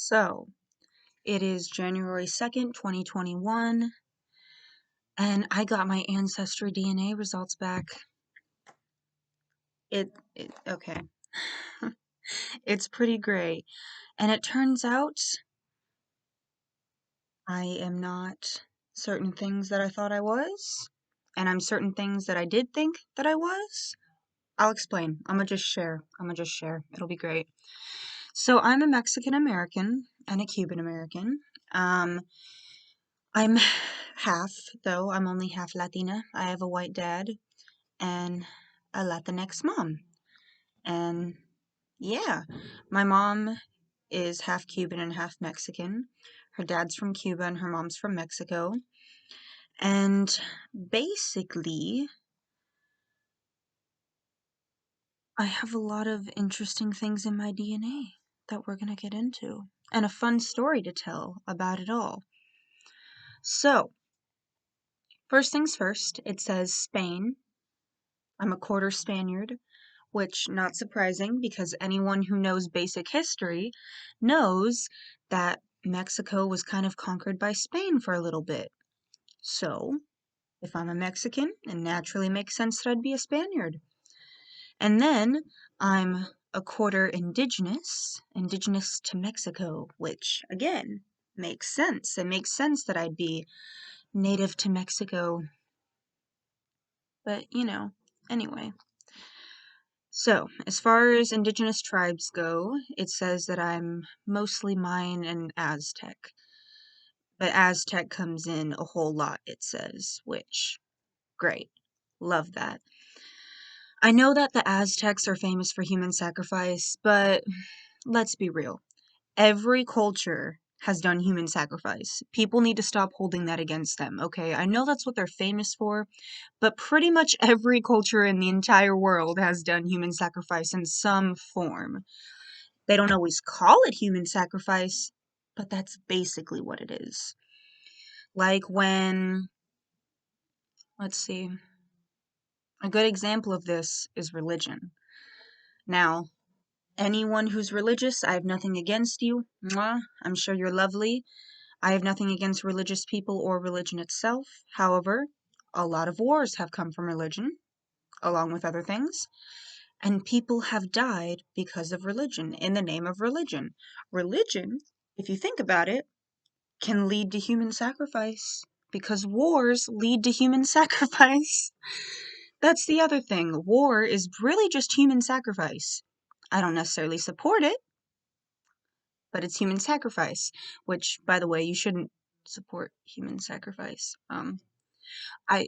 So, it is January 2nd, 2021, and I got my ancestry DNA results back. Okay. It's pretty great. And it turns out I am not certain things that I thought I was, and I'm certain things that I did think that I was. I'll explain. I'm gonna just share. It'll be great. So, I'm a Mexican American and a Cuban American. I'm half, though. I'm only half Latina. I have a white dad and a Latinx mom. And yeah, my mom is half Cuban and half Mexican. Her dad's from Cuba and her mom's from Mexico. And basically, I have a lot of interesting things in my DNA that we're going to get into, and a fun story to tell about it all. So, first things first, it says Spain. I'm a quarter Spaniard, which not surprising because anyone who knows basic history knows that Mexico was kind of conquered by Spain for a little bit. So, if I'm a Mexican, it naturally makes sense that I'd be a Spaniard. And then I'm a quarter indigenous to Mexico, which again makes sense. It makes sense that I'd be native to Mexico. But, anyway. So, as far as indigenous tribes go, it says that I'm mostly Mayan and Aztec. But Aztec comes in a whole lot, it says, which, great. Love that. I know that the Aztecs are famous for human sacrifice, but let's be real. Every culture has done human sacrifice. People need to stop holding that against them, okay? I know that's what they're famous for, but pretty much every culture in the entire world has done human sacrifice in some form. They don't always call it human sacrifice, but that's basically what it is. Like when, let's see, a good example of this is religion. Now, anyone who's religious, I have nothing against you. Mwah, I'm sure you're lovely. I have nothing against religious people or religion itself. However, a lot of wars have come from religion, along with other things, and people have died because of religion, in the name of religion. Religion, if you think about it, can lead to human sacrifice, because wars lead to human sacrifice. That's the other thing. War is really just human sacrifice. I don't necessarily support it, but it's human sacrifice, which, by the way, you shouldn't support human sacrifice. I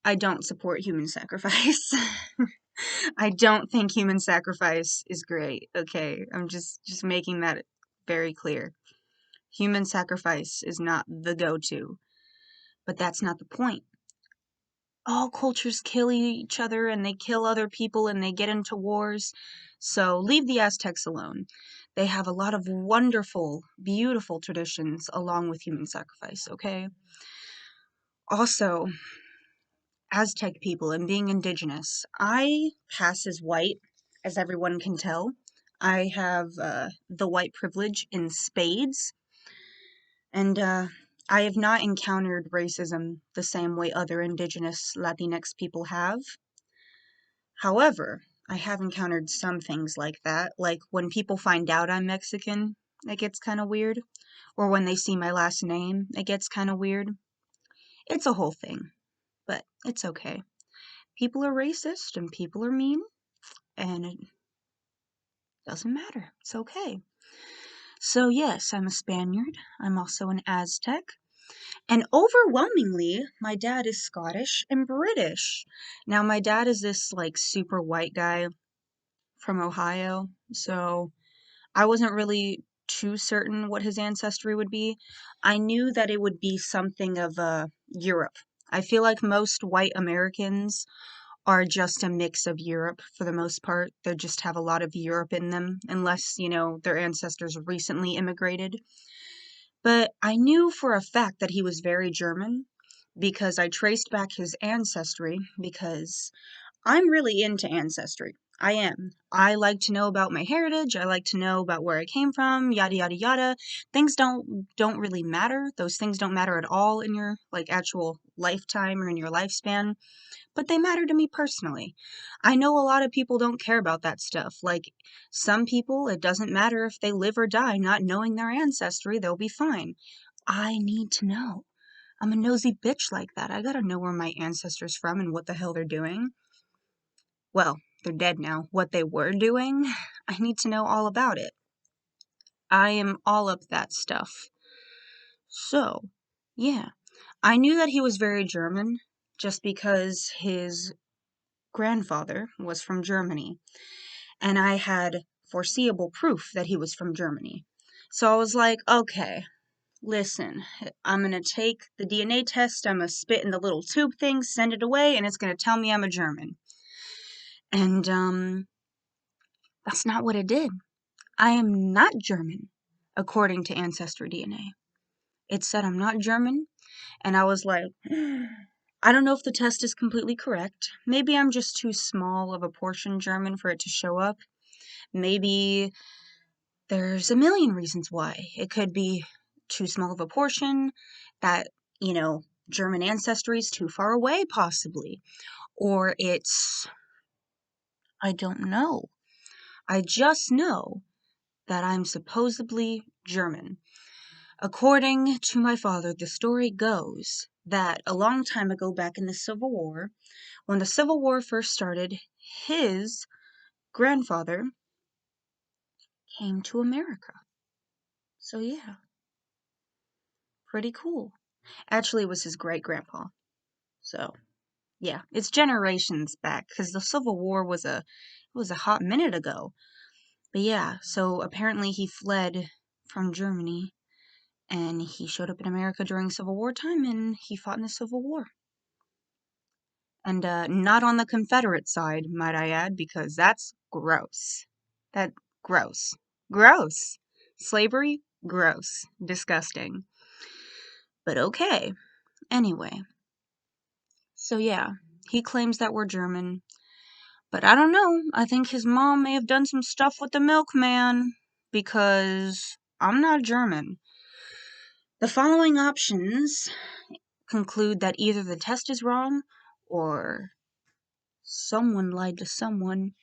I don't support human sacrifice. I don't think human sacrifice is great. Okay, I'm just making that very clear. Human sacrifice is not the go-to, but that's not the point. All cultures kill each other and they kill other people and they get into wars. So leave the Aztecs alone. They have a lot of wonderful, beautiful traditions along with human sacrifice, okay? Also, Aztec people and being indigenous, I pass as white, as everyone can tell. I have the white privilege in spades, and I have not encountered racism the same way other indigenous Latinx people have. However, I have encountered some things like that, like when people find out I'm Mexican, it gets kind of weird, or when they see my last name, it gets kind of weird. It's a whole thing, but it's okay. People are racist and people are mean, and it doesn't matter. It's okay. So, yes, I'm a Spaniard. I'm also an Aztec. And overwhelmingly, my dad is Scottish and British. Now, my dad is this like super white guy from Ohio, so I wasn't really too certain what his ancestry would be. I knew that it would be something of Europe. I feel like most white Americans are just a mix of Europe for the most part. They just have a lot of Europe in them, unless, their ancestors recently immigrated. But I knew for a fact that he was very German because I traced back his ancestry because I'm really into ancestry. I am. I like to know about my heritage. I like to know about where I came from, yada yada yada. Things don't really matter. Those things don't matter at all in your like actual lifetime or in your lifespan, but they matter to me personally. I know a lot of people don't care about that stuff. Like some people, it doesn't matter if they live or die not knowing their ancestry, they'll be fine. I need to know. I'm a nosy bitch like that. I gotta know where my ancestors from and what the hell they're doing. Well, they're dead now. What they were doing, I need to know all about it. I am all up that stuff. So, yeah. I knew that he was very German just because his grandfather was from Germany, and I had foreseeable proof that he was from Germany. So I was like, okay, listen, I'm gonna take the DNA test, I'm gonna spit in the little tube thing, send it away, and it's gonna tell me I'm a German. And, that's not what it did. I am not German, according to Ancestry DNA. It said I'm not German, and I was like, I don't know if the test is completely correct. Maybe I'm just too small of a portion German for it to show up. Maybe there's a million reasons why. It could be too small of a portion, that, German ancestry is too far away, possibly. Or I don't know. I just know that I'm supposedly German. According to my father, the story goes that a long time ago back in the Civil War, when the Civil War first started, his grandfather came to America. So yeah, pretty cool. Actually, it was his great grandpa. So yeah, it's generations back because the Civil War was a hot minute ago. But yeah, so apparently he fled from Germany and he showed up in America during Civil War time and he fought in the Civil War. And not on the Confederate side, might I add, because that's gross. That gross. Gross. Slavery? Gross. Disgusting. But okay. Anyway. So yeah, he claims that we're German. But I don't know. I think his mom may have done some stuff with the milkman because I'm not German. The following options conclude that either the test is wrong or someone lied to someone.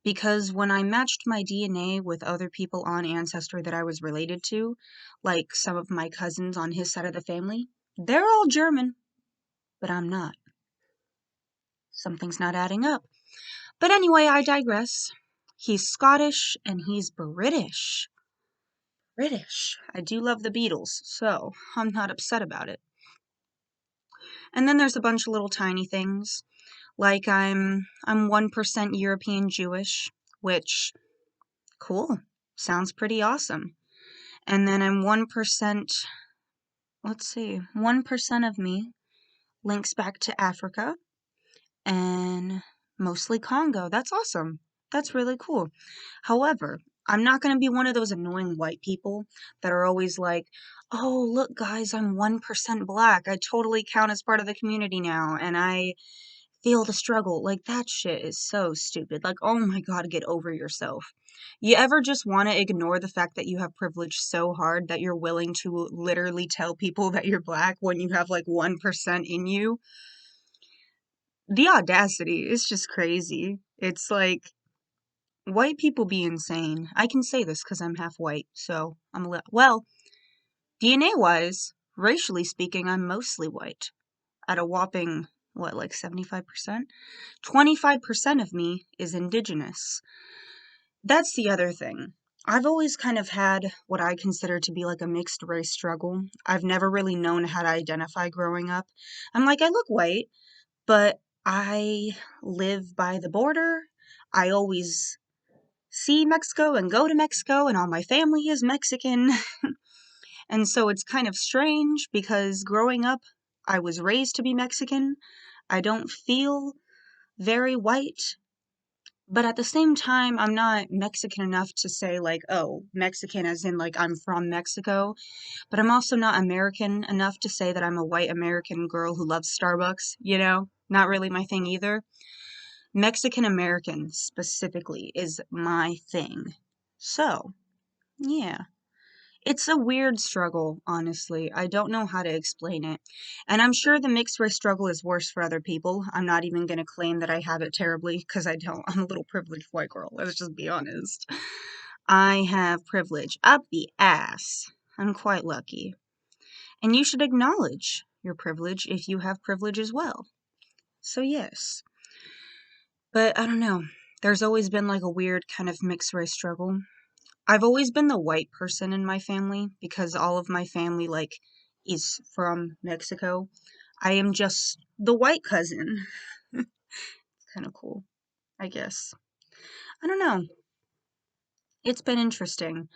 Because when I matched my DNA with other people on Ancestry that I was related to, like some of my cousins on his side of the family, they're all German, but I'm not. Something's not adding up. But anyway, I digress. He's Scottish and he's British. British. I do love the Beatles, so I'm not upset about it. And then there's a bunch of little tiny things, like I'm 1% European Jewish, which cool. Sounds pretty awesome. And then I'm 1%, let's see, 1% of me links back to Africa and mostly Congo. That's awesome. That's really cool. However, I'm not going to be one of those annoying white people that are always like, oh, look, guys, I'm 1% black. I totally count as part of the community now, and I feel the struggle. Like, that shit is so stupid. Like, oh my god, get over yourself. You ever just want to ignore the fact that you have privilege so hard that you're willing to literally tell people that you're black when you have like 1% in you? The audacity is just crazy. It's like, white people be insane. I can say this because I'm half white, so well, DNA wise, racially speaking, I'm mostly white. At a whopping, what, like 75%? 25% of me is indigenous. That's the other thing. I've always kind of had what I consider to be like a mixed race struggle. I've never really known how to identify growing up. I'm like, I look white, but I live by the border. I always see Mexico and go to Mexico, and all my family is Mexican. And so it's kind of strange because growing up, I was raised to be Mexican. I don't feel very white, but at the same time, I'm not Mexican enough to say, like, oh, Mexican as in, like, I'm from Mexico. But I'm also not American enough to say that I'm a white American girl who loves Starbucks, you know? Not really my thing either. Mexican American specifically is my thing. So, yeah. It's a weird struggle, honestly. I don't know how to explain it. And I'm sure the mixed race struggle is worse for other people. I'm not even going to claim that I have it terribly because I don't. I'm a little privileged white girl. Let's just be honest. I have privilege up the ass. I'm quite lucky. And you should acknowledge your privilege if you have privilege as well. So, yes. But I don't know. There's always been like a weird kind of mixed race struggle. I've always been the white person in my family because all of my family like is from Mexico. I am just the white cousin. Kind of cool, I guess. I don't know. It's been interesting.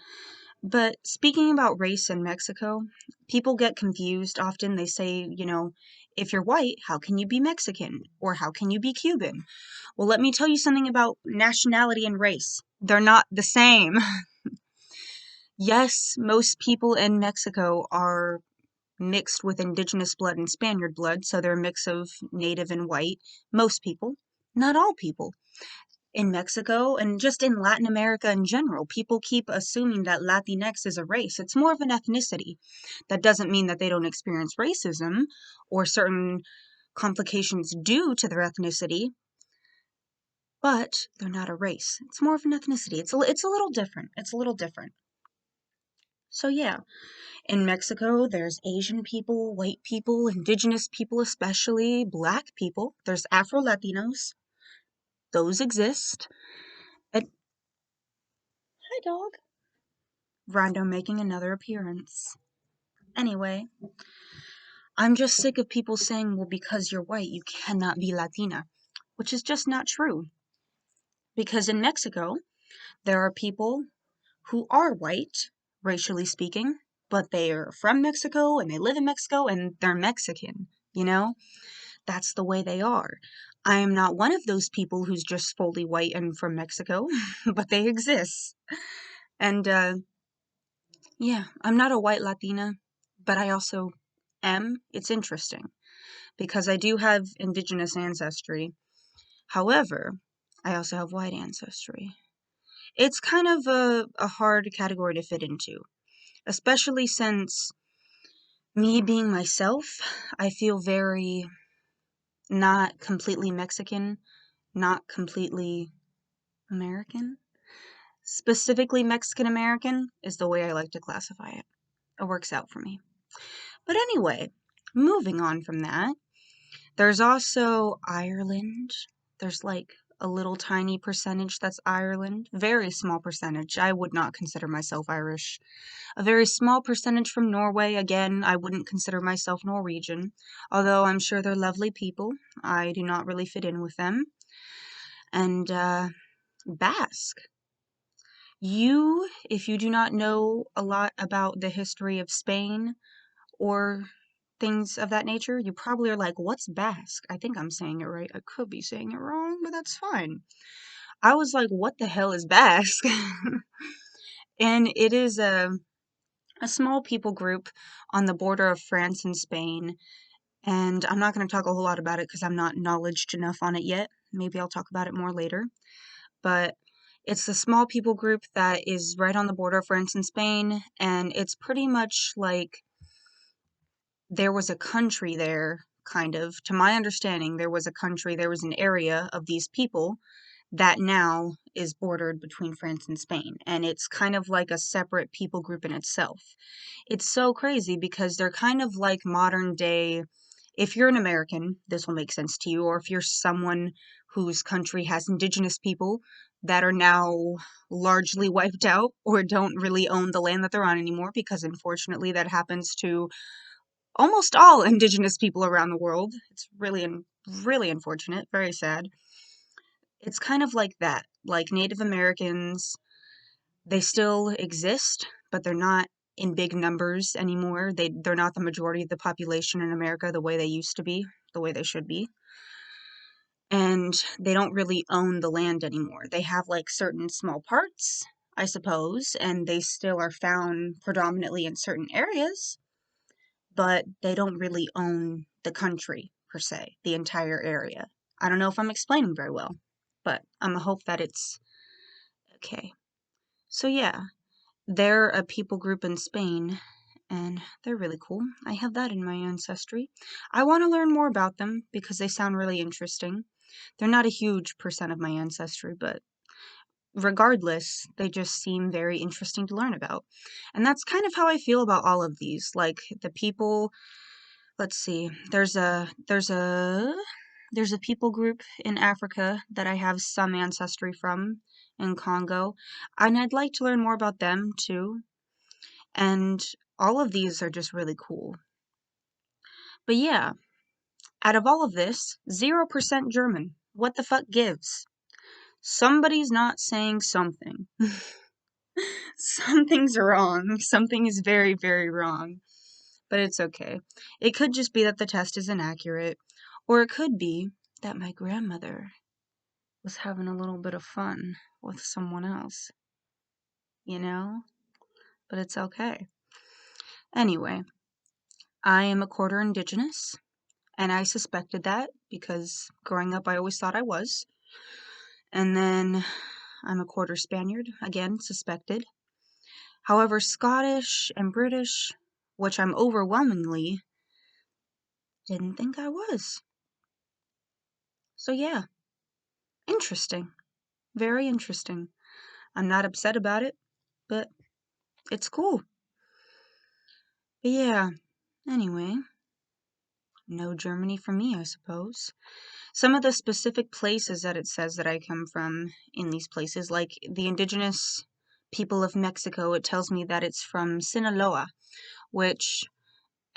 But speaking about race in Mexico, people get confused often. They say, if you're white, how can you be Mexican? Or how can you be Cuban? Well, let me tell you something about nationality and race. They're not the same. Yes, most people in Mexico are mixed with indigenous blood and Spaniard blood, so they're a mix of native and white. Most people, not all people. In Mexico and just in Latin America in general, people keep assuming that Latinx is a race. It's more of an ethnicity. That doesn't mean that they don't experience racism or certain complications due to their ethnicity, but they're not a race. It's more of an ethnicity. It's a little different. It's a little different. So yeah, in Mexico, there's Asian people, white people, indigenous people especially, black people. There's Afro-Latinos. Those exist. And, hi, dog. Rondo making another appearance. Anyway, I'm just sick of people saying, well, because you're white, you cannot be Latina, which is just not true. Because in Mexico, there are people who are white, racially speaking, but they are from Mexico and they live in Mexico and they're Mexican, you know? That's the way they are. I am not one of those people who's just fully white and from Mexico, but they exist. And yeah, I'm not a white Latina, but I also am. It's interesting because I do have indigenous ancestry. However, I also have white ancestry. It's kind of a hard category to fit into, especially since me being myself, I feel very not completely Mexican, not completely American. Specifically Mexican American is the way I like to classify it. It works out for me. But anyway, moving on from that, there's also Ireland. There's like a little tiny percentage that's Ireland. Very small percentage. I would not consider myself Irish. A very small percentage from Norway. Again, I wouldn't consider myself Norwegian. Although I'm sure they're lovely people. I do not really fit in with them. And Basque. If you do not know a lot about the history of Spain or things of that nature, you probably are like, what's Basque? I think I'm saying it right. I could be saying it wrong, but that's fine. I was like, what the hell is Basque? And it is a small people group on the border of France and Spain. And I'm not going to talk a whole lot about it because I'm not knowledgeable enough on it yet. Maybe I'll talk about it more later. But it's a small people group that is right on the border of France and Spain, and it's pretty much like there was a country there, kind of. To my understanding, there was an area of these people that now is bordered between France and Spain, and it's kind of like a separate people group in itself. It's so crazy because they're kind of like modern day. If you're an American, this will make sense to you, or if you're someone whose country has indigenous people that are now largely wiped out or don't really own the land that they're on anymore, because unfortunately that happens to almost all indigenous people around the world. It's really unfortunate, very sad. It's kind of like that. Like Native Americans, they still exist, but they're not in big numbers anymore. They're not the majority of the population in America the way they used to be, the way they should be. And they don't really own the land anymore. They have like certain small parts, I suppose, and they still are found predominantly in certain areas, but they don't really own the country per se, the entire area. I don't know if I'm explaining very well. but I'm gonna hope that it's okay. So yeah, they're a people group in Spain, and they're really cool. I have that in my ancestry. I want to learn more about them because they sound really interesting. They're not a huge percent of my ancestry, but regardless, they just seem very interesting to learn about. And that's kind of how I feel about all of these. Like the people, let's see, there's a people group in Africa that I have some ancestry from in Congo, and I'd like to learn more about them too. And all of these are just really cool. But yeah, out of all of this, 0% German. What the fuck gives? Somebody's not saying something. Something's wrong. Something is very, very wrong. But it's okay. It could just be that the test is inaccurate, or it could be that my grandmother was having a little bit of fun with someone else, you know? But it's okay. Anyway, I am a quarter indigenous, and I suspected that because growing up I always thought I was. And then I'm a quarter Spaniard, again, suspected. However, Scottish and British, which I'm overwhelmingly, didn't think I was. So yeah, interesting. Very interesting. I'm not upset about it, but it's cool. But yeah, anyway, no Germany for me, I suppose. Some of the specific places that it says that I come from in these places, like the indigenous people of Mexico, it tells me that it's from Sinaloa, which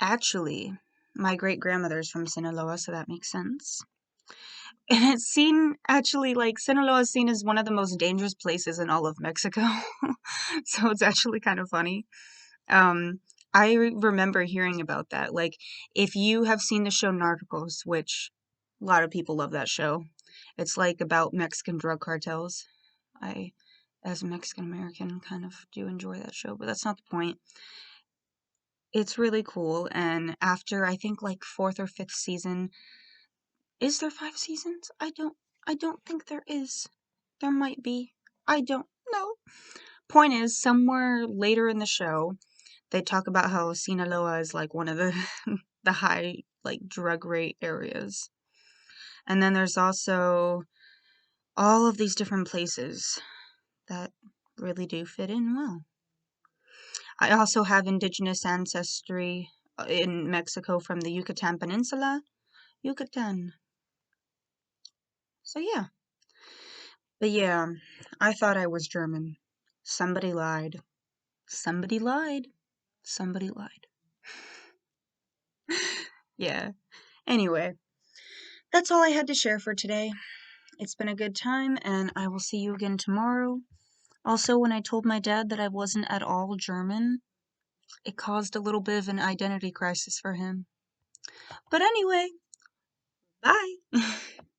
actually, my great grandmother's from Sinaloa, so that makes sense. And it's seen, actually, like, Sinaloa is seen as one of the most dangerous places in all of Mexico. So it's actually kind of funny. Um, remember hearing about that. Like, if you have seen the show Narcos, which a lot of people love that show, it's like about Mexican drug cartels. I, as a Mexican American, kind of do enjoy that show, but that's not the point. It's really cool, and after I think like fourth or fifth season, is there 5 seasons? I don't think there is. There might be. I don't know. Point is, somewhere later in the show, they talk about how Sinaloa is like one of the the high like drug rate areas. And then there's also all of these different places that really do fit in well. I also have indigenous ancestry in Mexico from the Yucatan Peninsula. Yucatan. So yeah. But yeah, I thought I was German. Somebody lied. Somebody lied. Somebody lied. Yeah. Anyway, that's all I had to share for today. It's been a good time, and I will see you again tomorrow. Also, when I told my dad that I wasn't at all German, it caused a little bit of an identity crisis for him. But anyway, bye!